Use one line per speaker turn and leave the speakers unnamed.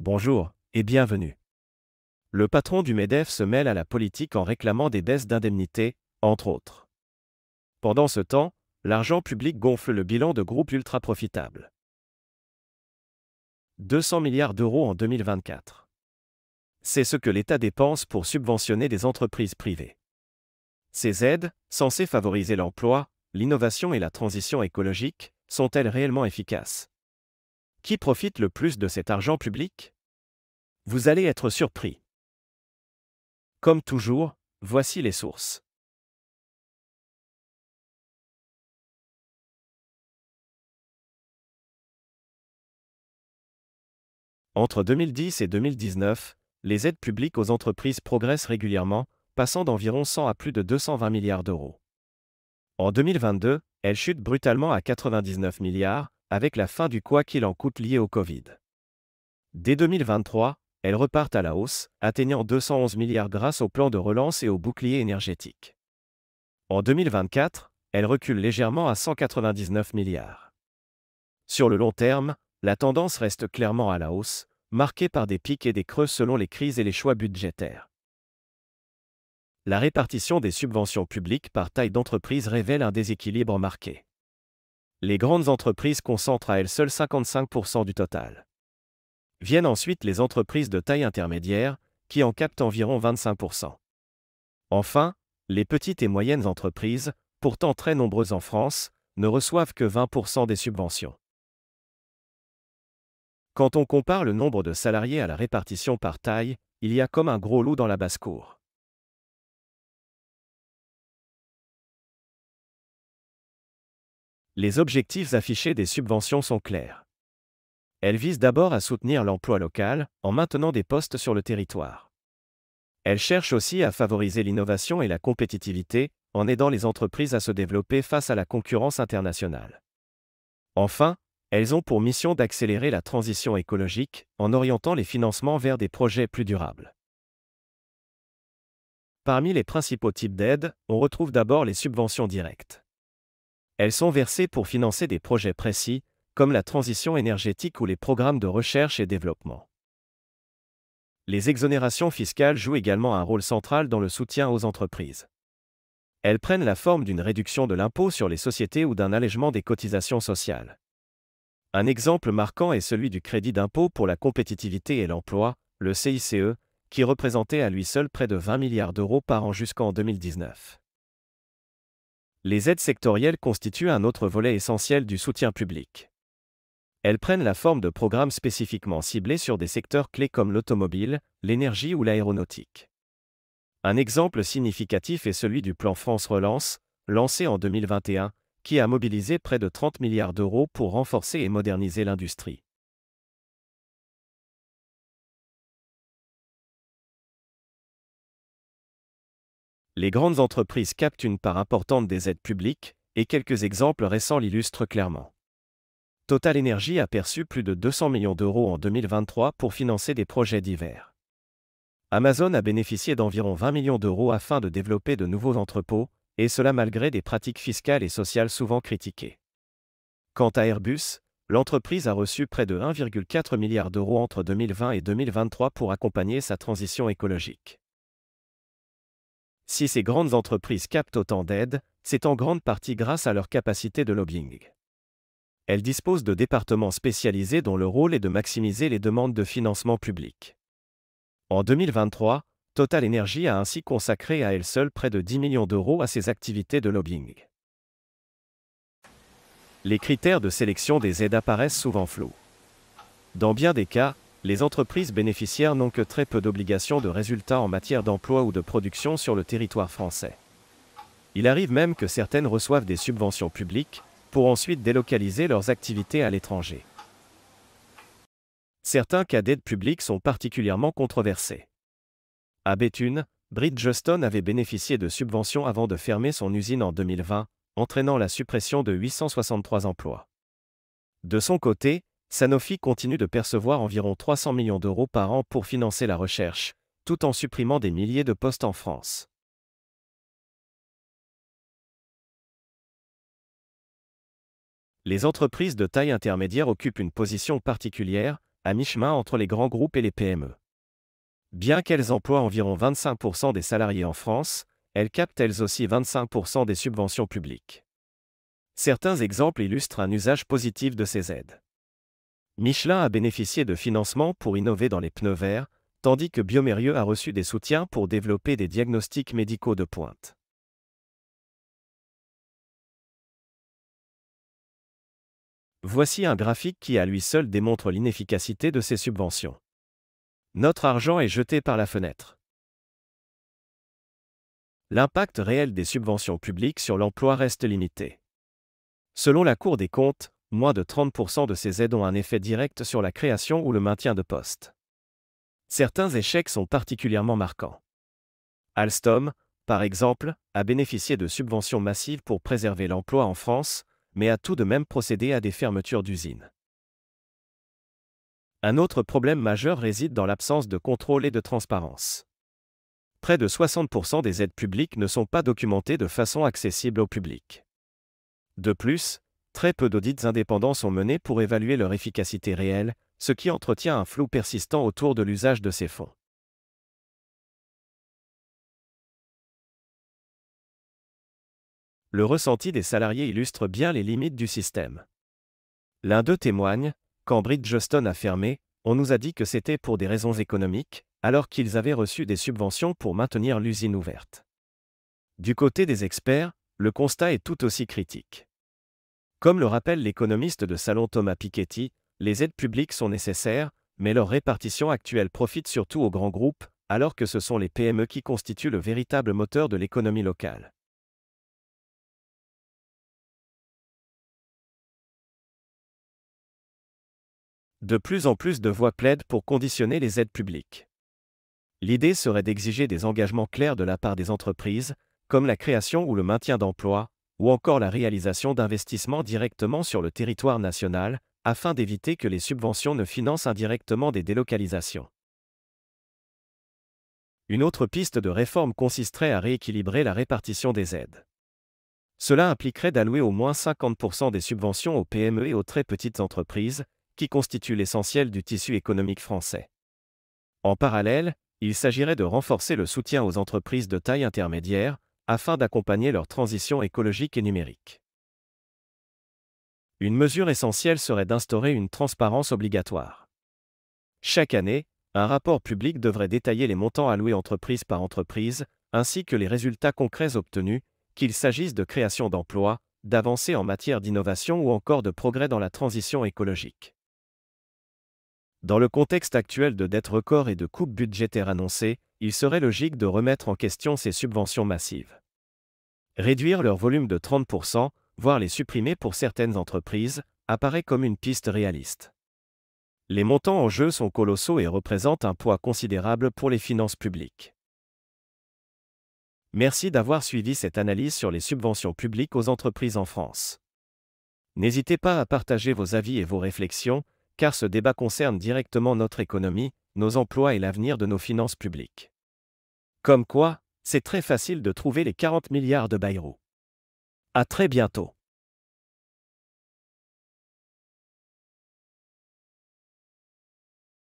Bonjour et bienvenue. Le patron du MEDEF se mêle à la politique en réclamant des baisses d'indemnités, entre autres. Pendant ce temps, l'argent public gonfle le bilan de groupes ultra profitables. 200 milliards d'euros en 2024. C'est ce que l'État dépense pour subventionner des entreprises privées. Ces aides, censées favoriser l'emploi, l'innovation et la transition écologique, sont-elles réellement efficaces? Qui profite le plus de cet argent public? Vous allez être surpris. Comme toujours, voici les sources. Entre 2010 et 2019, les aides publiques aux entreprises progressent régulièrement, passant d'environ 100 à plus de 220 milliards d'euros. En 2022, elles chutent brutalement à 99 milliards, avec la fin du quoi qu'il en coûte lié au Covid. Dès 2023, elles repartent à la hausse, atteignant 211 milliards grâce au plan de relance et au bouclier énergétique. En 2024, elles reculent légèrement à 199 milliards. Sur le long terme, la tendance reste clairement à la hausse, marquée par des pics et des creux selon les crises et les choix budgétaires. La répartition des subventions publiques par taille d'entreprise révèle un déséquilibre marqué. Les grandes entreprises concentrent à elles seules 55% du total. Viennent ensuite les entreprises de taille intermédiaire, qui en captent environ 25%. Enfin, les petites et moyennes entreprises, pourtant très nombreuses en France, ne reçoivent que 20% des subventions. Quand on compare le nombre de salariés à la répartition par taille, il y a comme un gros loup dans la basse-cour. Les objectifs affichés des subventions sont clairs. Elles visent d'abord à soutenir l'emploi local, en maintenant des postes sur le territoire. Elles cherchent aussi à favoriser l'innovation et la compétitivité, en aidant les entreprises à se développer face à la concurrence internationale. Enfin, elles ont pour mission d'accélérer la transition écologique, en orientant les financements vers des projets plus durables. Parmi les principaux types d'aides, on retrouve d'abord les subventions directes. Elles sont versées pour financer des projets précis, comme la transition énergétique ou les programmes de recherche et développement. Les exonérations fiscales jouent également un rôle central dans le soutien aux entreprises. Elles prennent la forme d'une réduction de l'impôt sur les sociétés ou d'un allègement des cotisations sociales. Un exemple marquant est celui du crédit d'impôt pour la compétitivité et l'emploi, le CICE, qui représentait à lui seul près de 20 milliards d'euros par an jusqu'en 2019. Les aides sectorielles constituent un autre volet essentiel du soutien public. Elles prennent la forme de programmes spécifiquement ciblés sur des secteurs clés comme l'automobile, l'énergie ou l'aéronautique. Un exemple significatif est celui du plan France Relance, lancé en 2021, qui a mobilisé près de 30 milliards d'euros pour renforcer et moderniser l'industrie. Les grandes entreprises captent une part importante des aides publiques, et quelques exemples récents l'illustrent clairement. Total Energy a perçu plus de 200 millions d'euros en 2023 pour financer des projets divers. Amazon a bénéficié d'environ 20 millions d'euros afin de développer de nouveaux entrepôts, et cela malgré des pratiques fiscales et sociales souvent critiquées. Quant à Airbus, l'entreprise a reçu près de 1,4 milliard d'euros entre 2020 et 2023 pour accompagner sa transition écologique. Si ces grandes entreprises captent autant d'aides, c'est en grande partie grâce à leur capacité de lobbying. Elles disposent de départements spécialisés dont le rôle est de maximiser les demandes de financement public. En 2023, Total Energy a ainsi consacré à elle seule près de 10 millions d'euros à ses activités de lobbying. Les critères de sélection des aides apparaissent souvent flous. Dans bien des cas, les entreprises bénéficiaires n'ont que très peu d'obligations de résultats en matière d'emploi ou de production sur le territoire français. Il arrive même que certaines reçoivent des subventions publiques, pour ensuite délocaliser leurs activités à l'étranger. Certains cas d'aide publique sont particulièrement controversés. À Béthune, Bridgestone avait bénéficié de subventions avant de fermer son usine en 2020, entraînant la suppression de 863 emplois. De son côté, Sanofi continue de percevoir environ 300 millions d'euros par an pour financer la recherche, tout en supprimant des milliers de postes en France. Les entreprises de taille intermédiaire occupent une position particulière, à mi-chemin entre les grands groupes et les PME. Bien qu'elles emploient environ 25% des salariés en France, elles captent elles aussi 25% des subventions publiques. Certains exemples illustrent un usage positif de ces aides. Michelin a bénéficié de financements pour innover dans les pneus verts, tandis que Biomérieux a reçu des soutiens pour développer des diagnostics médicaux de pointe. Voici un graphique qui à lui seul démontre l'inefficacité de ces subventions. Notre argent est jeté par la fenêtre. L'impact réel des subventions publiques sur l'emploi reste limité. Selon la Cour des comptes, moins de 30% de ces aides ont un effet direct sur la création ou le maintien de postes. Certains échecs sont particulièrement marquants. Alstom, par exemple, a bénéficié de subventions massives pour préserver l'emploi en France, mais a tout de même procédé à des fermetures d'usines. Un autre problème majeur réside dans l'absence de contrôle et de transparence. Près de 60% des aides publiques ne sont pas documentées de façon accessible au public. De plus, très peu d'audits indépendants sont menés pour évaluer leur efficacité réelle, ce qui entretient un flou persistant autour de l'usage de ces fonds. Le ressenti des salariés illustre bien les limites du système. L'un d'eux témoigne, quand Bridgestone a fermé, on nous a dit que c'était pour des raisons économiques, alors qu'ils avaient reçu des subventions pour maintenir l'usine ouverte. Du côté des experts, le constat est tout aussi critique. Comme le rappelle l'économiste de Salon Thomas Piketty, les aides publiques sont nécessaires, mais leur répartition actuelle profite surtout aux grands groupes, alors que ce sont les PME qui constituent le véritable moteur de l'économie locale. De plus en plus de voix plaident pour conditionner les aides publiques. L'idée serait d'exiger des engagements clairs de la part des entreprises, comme la création ou le maintien d'emplois, ou encore la réalisation d'investissements directement sur le territoire national, afin d'éviter que les subventions ne financent indirectement des délocalisations. Une autre piste de réforme consisterait à rééquilibrer la répartition des aides. Cela impliquerait d'allouer au moins 50% des subventions aux PME et aux très petites entreprises, qui constituent l'essentiel du tissu économique français. En parallèle, il s'agirait de renforcer le soutien aux entreprises de taille intermédiaire, afin d'accompagner leur transition écologique et numérique. Une mesure essentielle serait d'instaurer une transparence obligatoire. Chaque année, un rapport public devrait détailler les montants alloués entreprise par entreprise, ainsi que les résultats concrets obtenus, qu'il s'agisse de création d'emplois, d'avancées en matière d'innovation ou encore de progrès dans la transition écologique. Dans le contexte actuel de dette record et de coupes budgétaires annoncées, il serait logique de remettre en question ces subventions massives. Réduire leur volume de 30%, voire les supprimer pour certaines entreprises, apparaît comme une piste réaliste. Les montants en jeu sont colossaux et représentent un poids considérable pour les finances publiques. Merci d'avoir suivi cette analyse sur les subventions publiques aux entreprises en France. N'hésitez pas à partager vos avis et vos réflexions, car ce débat concerne directement notre économie, nos emplois et l'avenir de nos finances publiques. Comme quoi, c'est très facile de trouver les 40 milliards de Bayrou. À très bientôt.